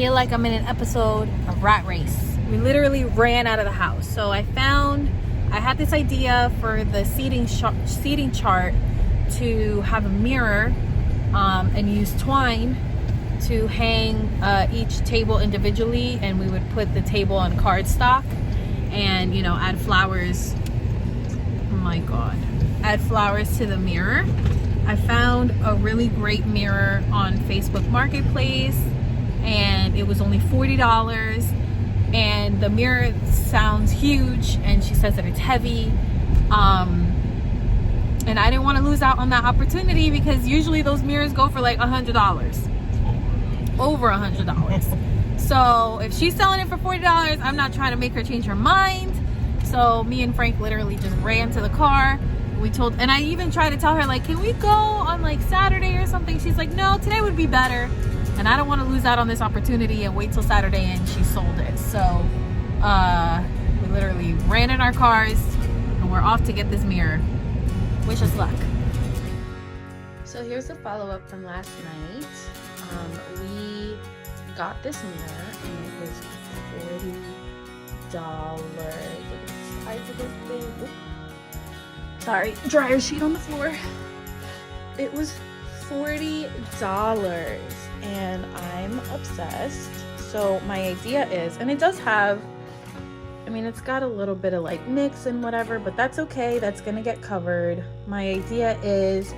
feel like I'm in an episode of Rat Race. We literally ran out of the house. So I had this idea for the seating chart to have a mirror and use twine to hang each table individually, and we would put the table on cardstock and, you know, add flowers. Oh my God. Add flowers to the mirror. I found a really great mirror on Facebook Marketplace, and it was only $40, and the mirror sounds huge, and she says that it's heavy, and I didn't want to lose out on that opportunity because usually those mirrors go for like $100, over $100. So if she's selling it for $40, I'm not trying to make her change her mind. So me and Frank literally just ran to the car. And I even tried to tell her, like, can we go on like Saturday or something? She's like, no, today would be better. And I don't want to lose out on this opportunity and wait till Saturday, and she sold it. So we literally ran in our cars and we're off to get this mirror. Wish us luck. So here's a follow-up from last night. We got this mirror and it was $40. Look at the size of this thing. Ooh. Sorry, dryer sheet on the floor. It was $40 and I'm obsessed. So my idea is, and it does have, I mean, it's got a little bit of like nicks and whatever, but that's okay. That's gonna get covered. My idea is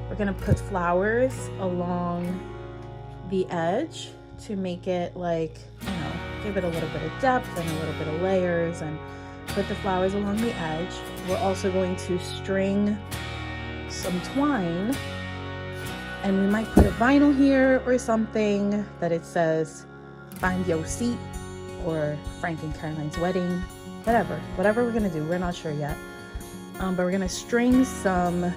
we're gonna put flowers along the edge to make it, like, you know, give it a little bit of depth and a little bit of layers, and put the flowers along the edge. We're also going to string some twine, and we might put a vinyl here or something that it says "Find Your Seat" or "Frank and Caroline's Wedding," whatever we're gonna do. We're not sure yet, but we're gonna string some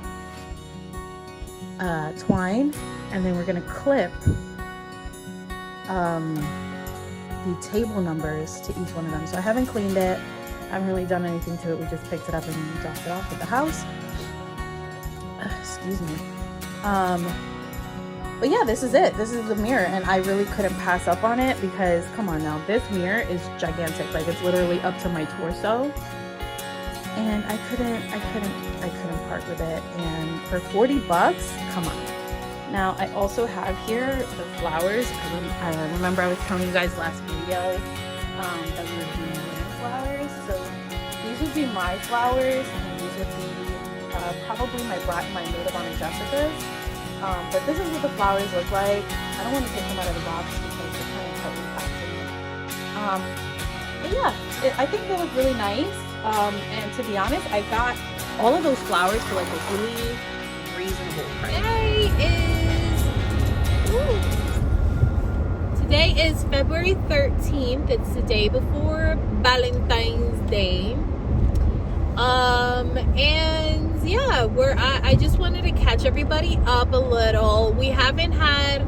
twine, and then we're gonna clip the table numbers to each one of them. So I haven't cleaned it. I haven't really done anything to it. We just picked it up and dropped it off at the house. Excuse me. But yeah, this is it. This is the mirror, and I really couldn't pass up on it because, come on now, this mirror is gigantic. Like, it's literally up to my torso, and I couldn't part with it. And for $40, come on. Now I also have here the flowers. I remember I was telling you guys last video that we were doing flowers. So these would be my flowers, and these would be probably my Maid of Honor Jessica's. But this is what the flowers look like. I don't want to take them out of the box because they're kind of heavy packaging. But yeah, I think they look really nice. And to be honest, I got all of those flowers for like a really reasonable price. Today is February 13th. It's the day before Valentine's Day. And yeah, I just wanted to catch everybody up a little. We haven't had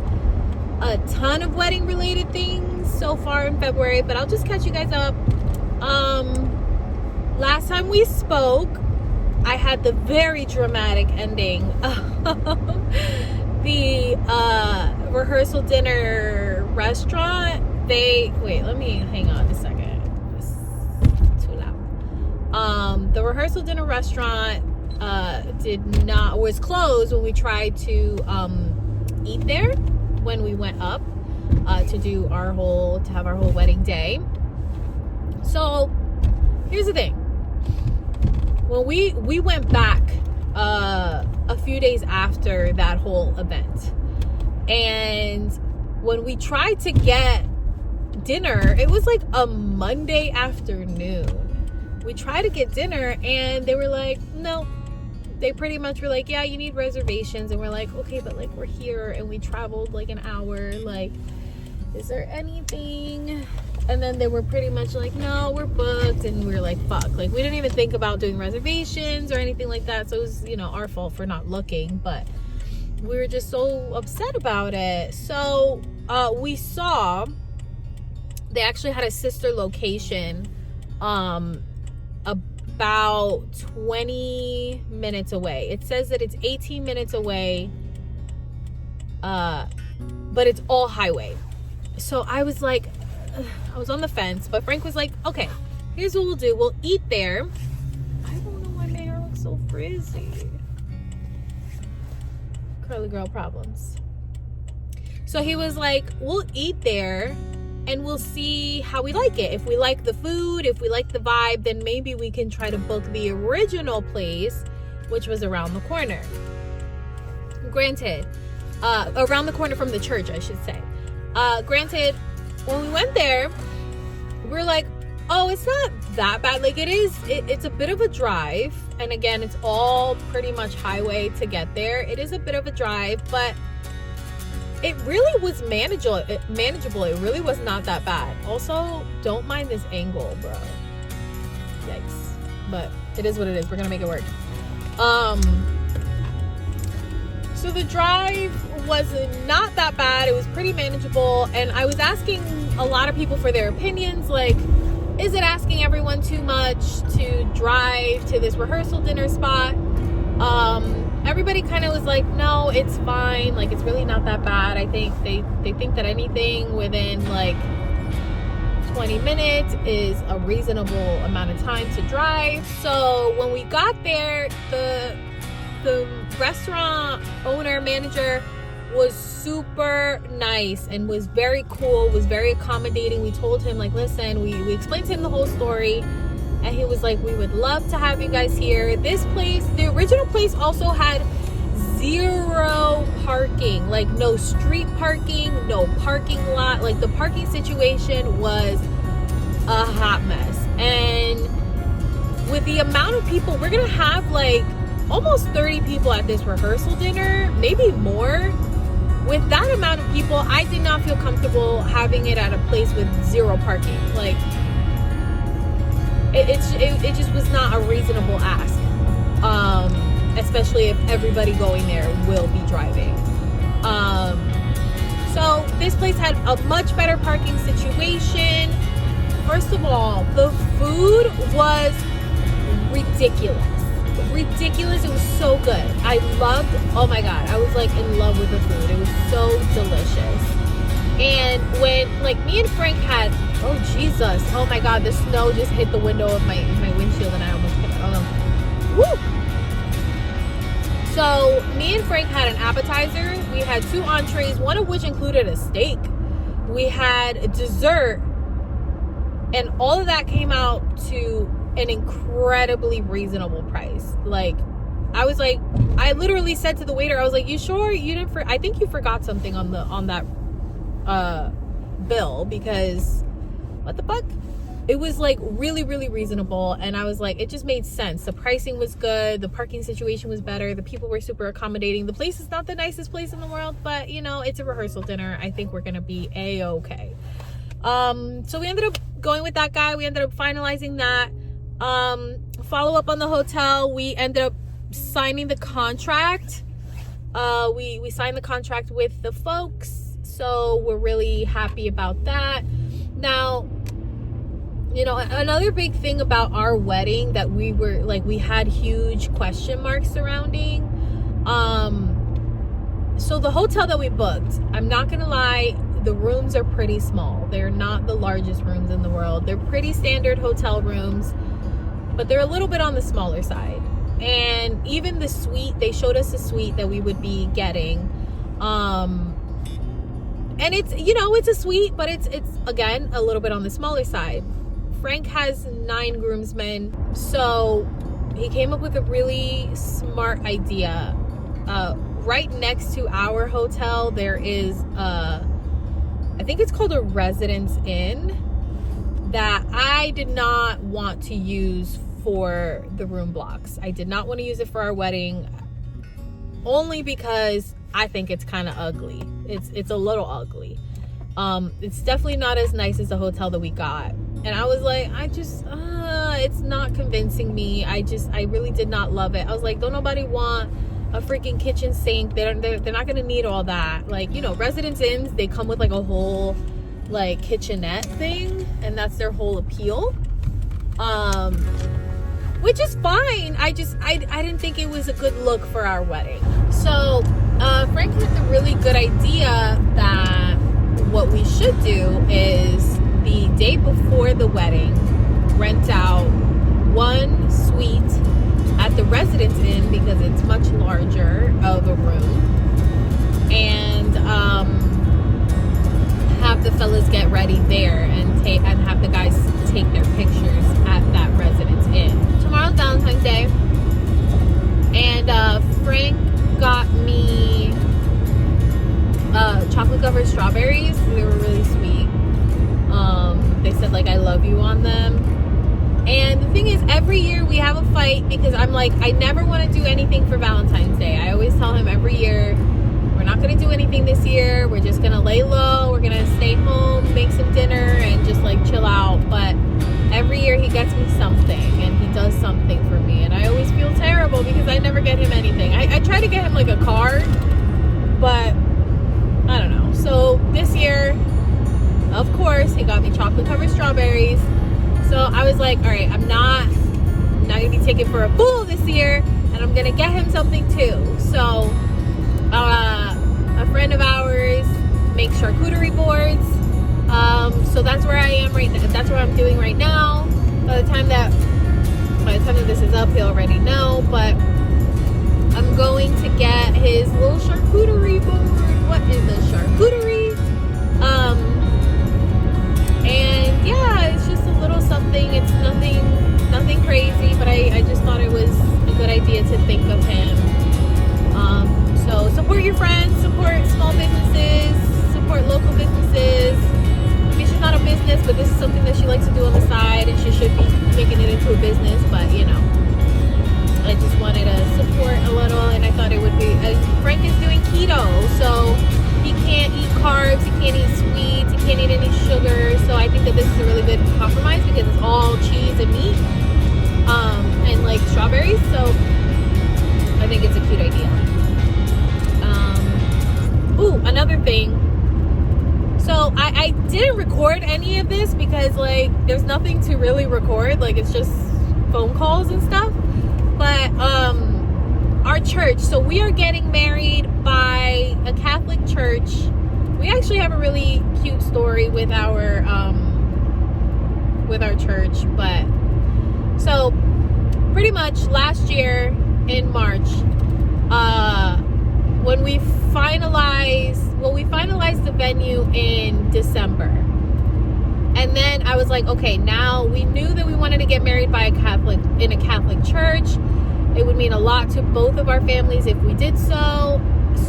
a ton of wedding related things so far in February, but I'll just catch you guys up. Last time we spoke, I had the very dramatic ending of the rehearsal dinner restaurant. Let me hang on a second. It's too loud. The rehearsal dinner restaurant was closed when we tried to eat there when we went up to have our whole wedding day. So here's the thing. When we went back a few days after that whole event, and when we tried to get dinner, it was like a Monday afternoon. We tried to get dinner and they were like, no. They pretty much were like, yeah, you need reservations. And we're like, okay, but like, we're here and we traveled like an hour. Like, is there anything? And then they were pretty much like, no, we're booked. And we were like, fuck. Like, we didn't even think about doing reservations or anything like that. So it was, our fault for not looking. But we were just so upset about it. So we saw they actually had a sister location about 20 minutes away. It says that it's 18 minutes away, but it's all highway. So I was like, I was on the fence, but Frank was like, okay, here's what we'll do. We'll eat there. I don't know why my hair looks so frizzy. Curly girl problems. So he was like, we'll eat there and we'll see how we like it. If we like the food, if we like the vibe, then maybe we can try to book the original place, which was around the corner. Granted, around the corner from the church, I should say. Granted, when we went there, we're like, oh, it's not that bad. Like, it's a bit of a drive. And again, it's all pretty much highway to get there. It is a bit of a drive, but it really was manageable. It really was not that bad. Also, don't mind this angle, bro. Yikes. But it is what it is. We're gonna make it work. So the drive was not that bad. It was pretty manageable. And I was asking a lot of people for their opinions. Like, is it asking everyone too much to drive to this rehearsal dinner spot? Everybody kind of was like, no, it's fine. Like, it's really not that bad. I think they think that anything within like 20 minutes is a reasonable amount of time to drive. So when we got there, the restaurant owner, manager was super nice and was very cool, was very accommodating. We told him, like, listen, we explained to him the whole story, and he was like, we would love to have you guys here. This place, the original place, also had 0 parking, like no street parking, no parking lot. Like, the parking situation was a hot mess. And with the amount of people, we're gonna have like almost 30 people at this rehearsal dinner, maybe more. With that amount of people, I did not feel comfortable having it at a place with 0 parking. Like, it just was not a reasonable ask, especially if everybody going there will be driving. So this place had a much better parking situation. First of all, the food was ridiculous. It was so good. I loved, oh my god, I was like in love with the food. It was so delicious. And when, like, me and Frank had, oh Jesus, oh my god, the snow just hit the window of my windshield and I almost hit it. Woo! So me and Frank had an appetizer. We had 2 entrees, one of which included a steak. We had a dessert, and all of that came out to an incredibly reasonable price. Like, I was like, I literally said to the waiter, I was like, you sure you didn't I think you forgot something on that bill, because what the fuck? It was like really, really reasonable. And I was like, it just made sense. The pricing was good. The parking situation was better. The people were super accommodating. The place is not the nicest place in the world, but you know, it's a rehearsal dinner. I think we're gonna be a-okay. So we ended up going with that guy. We ended up finalizing that. Follow up on the hotel. We ended up signing the contract. We signed the contract with the folks, so we're really happy about that. Now, you know, another big thing about our wedding that we were like, we had huge question marks surrounding. So the hotel that we booked, I'm not gonna lie, the rooms are pretty small. They're not the largest rooms in the world. They're pretty standard hotel rooms, but they're a little bit on the smaller side. And even the suite, they showed us a suite that we would be getting. And it's, you know, it's a suite, but it's again, a little bit on the smaller side. Frank has 9 groomsmen, so he came up with a really smart idea. Right next to our hotel, there is, I think it's called a Residence Inn, that I did not want to use for the room blocks. I did not want to use it for our wedding, only because I think it's kind of ugly. It's a little ugly. It's definitely not as nice as the hotel that we got. And I was like, it's not convincing me. I really did not love it. I was like, don't nobody want a freaking kitchen sink. They're not gonna need all that. Like, you know, Residence Inns, they come with like a whole like kitchenette thing, and that's their whole appeal. Which is fine. I didn't think it was a good look for our wedding. So Frank had the really good idea that what we should do is the day before the wedding, rent out one suite at the Residence Inn because it's much larger of a room, and have the fellas get ready there and have the guys take their pictures at that Residence Inn. Tomorrow's Valentine's Day, and Frank got me chocolate covered strawberries. They were really sweet. They said like I love you on them. And the thing is, every year we have a fight because I'm like, I never want to do anything for Valentine's Day. I always tell him every year, we're not going to do anything this year. We're just going to lay low. We're going to stay home, make some dinner, and just like chill out. But every year he gets me something, and he does something for me. And I always feel terrible because I never get him anything. I try to get him like a card, but I don't know. So this year, of course, he got me chocolate covered strawberries. So I was like, all right, I'm not gonna be taken for a fool this year, and I'm gonna get him something too. So a friend of ours makes charcuterie boards. So that's where I am right now. That's what I'm doing right now. By the time that this is up, he'll already know. But I'm going to get his little charcuterie board. What is a charcuterie? And yeah, it's just a little something. It's nothing crazy, but I just thought it was a good idea to think of him. So support your friends, support small businesses, support local businesses. I mean, she's not a business, but this is something that she likes to do on the side, and she should be making it into a business. But you know, I just wanted to support a little, and I thought it would be. Frank is doing keto, so he can't eat carbs, he can't eat sweets, he can't eat any sugar. So I think that this is a really good compromise because it's all cheese and meat, and like strawberries. So I think it's a cute idea. Ooh, another thing. So I didn't record any of this because like there's nothing to really record. Like it's just phone calls and stuff. But our church, so we are getting married by a Catholic church. We actually have a really cute story with our church. But so pretty much last year in March, when we finalized the venue in December. And then I was like, okay, now we knew that we wanted to get married by in a Catholic church. It would mean a lot to both of our families if we did so.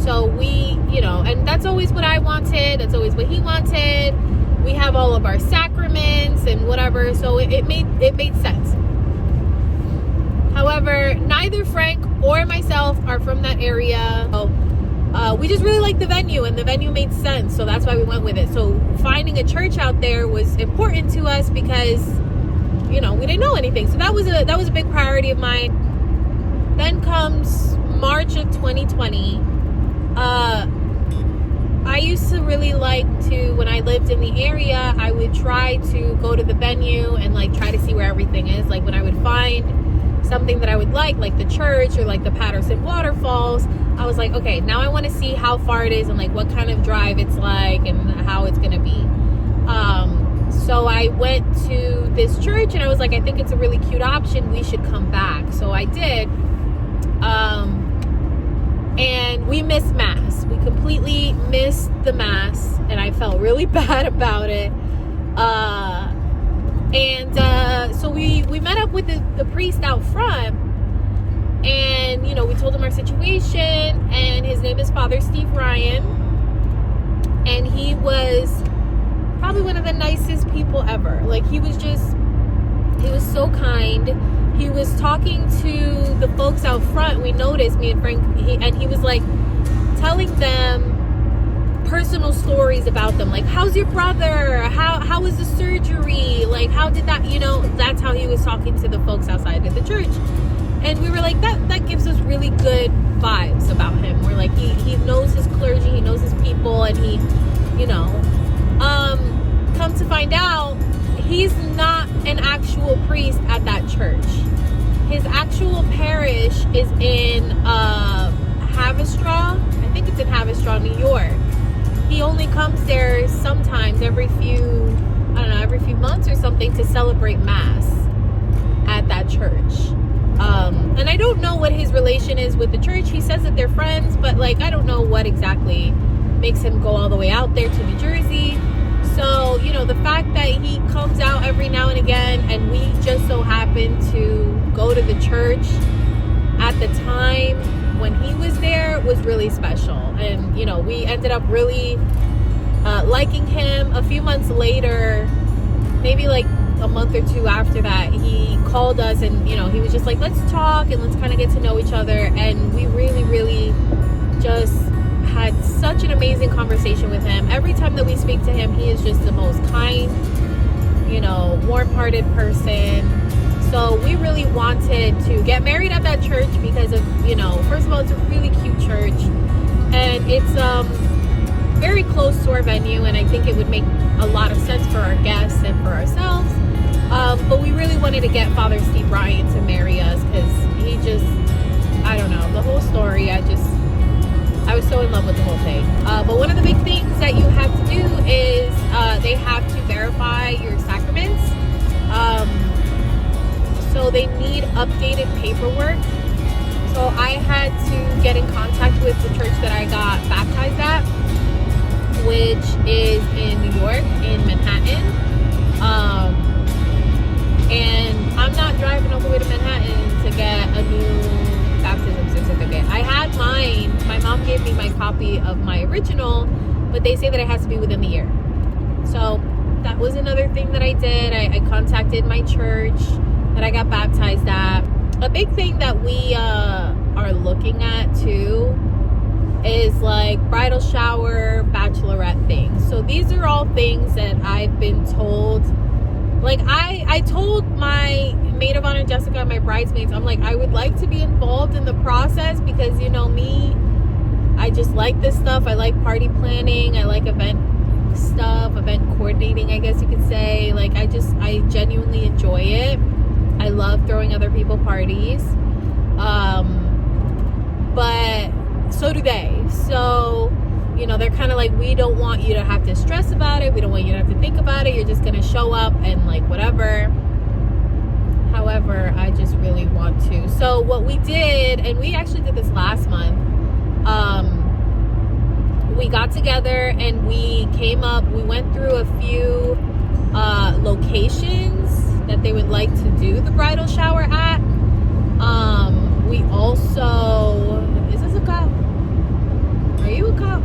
So we, and that's always what I wanted. That's always what he wanted. We have all of our sacraments and whatever. So it made sense. However, neither Frank or myself are from that area. So, we just really liked the venue, and the venue made sense. So that's why we went with it. So finding a church out there was important to us because, we didn't know anything. So that was a big priority of mine. Then comes March of 2020. I used to really like to, when I lived in the area, I would try to go to the venue and like try to see where everything is. Like when I would find something that I would like the church or like the Patterson waterfalls, I was like, okay, now I want to see how far it is and like what kind of drive it's like and how it's gonna be. So I went to this church and I was like, I think it's a really cute option. We should come back. So I did. And we missed Mass. We completely missed the Mass, and I felt really bad about it. So we met up with the priest out front, and we told him our situation, and his name is Father Steve Ryan, and he was probably one of the nicest people ever. Like he was so kind. He was talking to the folks out front. We noticed, me and Frank, he was like telling them personal stories about them. Like, how's your brother? How was the surgery? Like, how did that, that's how he was talking to the folks outside of the church. And we were like, that gives us really good vibes about him. We're like, he knows his clergy, he knows his people, and he, come to find out, he's not an actual priest at that church. His actual parish is in Haverstraw. I think it's in Haverstraw, New York. he only comes there sometimes every few months or something to celebrate mass at that church. And I don't know what his relation is with the church. He says that they're friends, but like I don't know what exactly makes him go all the way out there to New Jersey. So, you know, the fact that he comes out every now and again, and we just so happen to go to the church at the time when he was there was really special. And, you know, we ended up really liking him. A few months later, maybe like a month or two after that, he called us and, you know, he was just like, let's talk and let's kind of get to know each other. And we really, really just had such an amazing conversation with him. Every time that we speak to him, he is just the most kind, you know, warm-hearted person. So we really wanted to get married at that church because of, you know, first of all, it's a really cute church, and it's very close to our venue, and I think it would make a lot of sense for our guests and for ourselves. But we really wanted to get Father Steve Ryan to marry us because he just, I don't know, the whole story, I was so in love with the whole thing. But one of the big things that you have to do is they have to verify your sacraments. So they need updated paperwork. So I had to get in contact with the church that I got baptized at, which is in New York, in Manhattan. And I'm not driving all the way to Manhattan to get a new baptism certificate. I had mine. My mom gave me my copy of my original, but they say that it has to be within the year. So that was another thing that I did. I contacted my church that I got baptized at. A big thing that we are looking at too is like bridal shower, bachelorette things. So these are all things that I've been told. Like I told my maid of honor Jessica and my bridesmaids, I'm like, I would like to be involved in the process because, you know me, I just like this stuff. I like party planning. I like event stuff, event coordinating, I guess you could say. Like I genuinely enjoy it. I love throwing other people parties. But so do they. So, you know, they're kind of like, we don't want you to have to stress about it. We don't want you to have to think about it. You're just going to show up and like whatever. However, I just really want to. So what we did, and we actually did this last month, we got together and we came up, we went through a few locations that they would like to do the bridal shower at. We also, is this a cop? Are you a cop?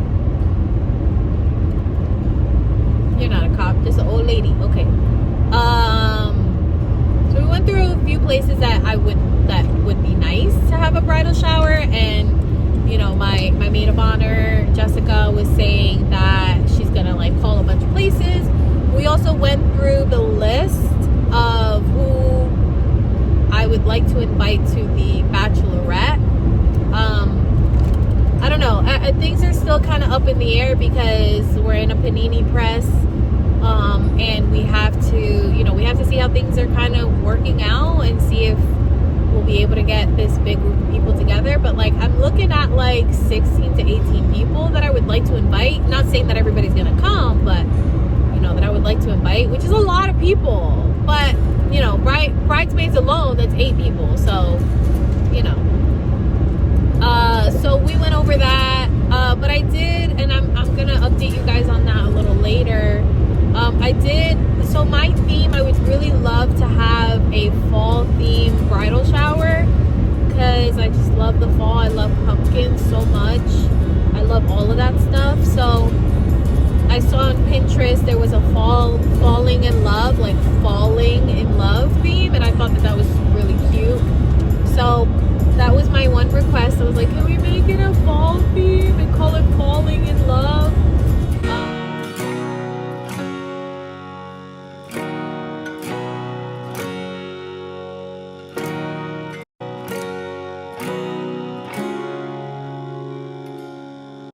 You're not a cop, just an old lady. Okay. So we went through a few places that would be nice to have a bridal shower, and you know, my maid of honor Jessica was saying that she's gonna like call a bunch of places. We also went through the list of who I would like to invite to the bachelorette. I don't know. Things are still kind of up in the air because we're in a panini press, and we have to see how things are kind of working out and see if we'll be able to get this big group of people together. But like, I'm looking at like 16 to 18 people that I would like to invite. Not saying that everybody's gonna come, but you know, that I would like to invite, which is a lot of people. But you know, bridesmaids alone, that's 8 people. So, you know. So we went over that. But I did, and I'm gonna update you guys on that a little later. So my theme, I would really love to have a fall themed bridal shower because I just love the fall. I love pumpkins so much. I love all of that stuff. So I saw on Pinterest there was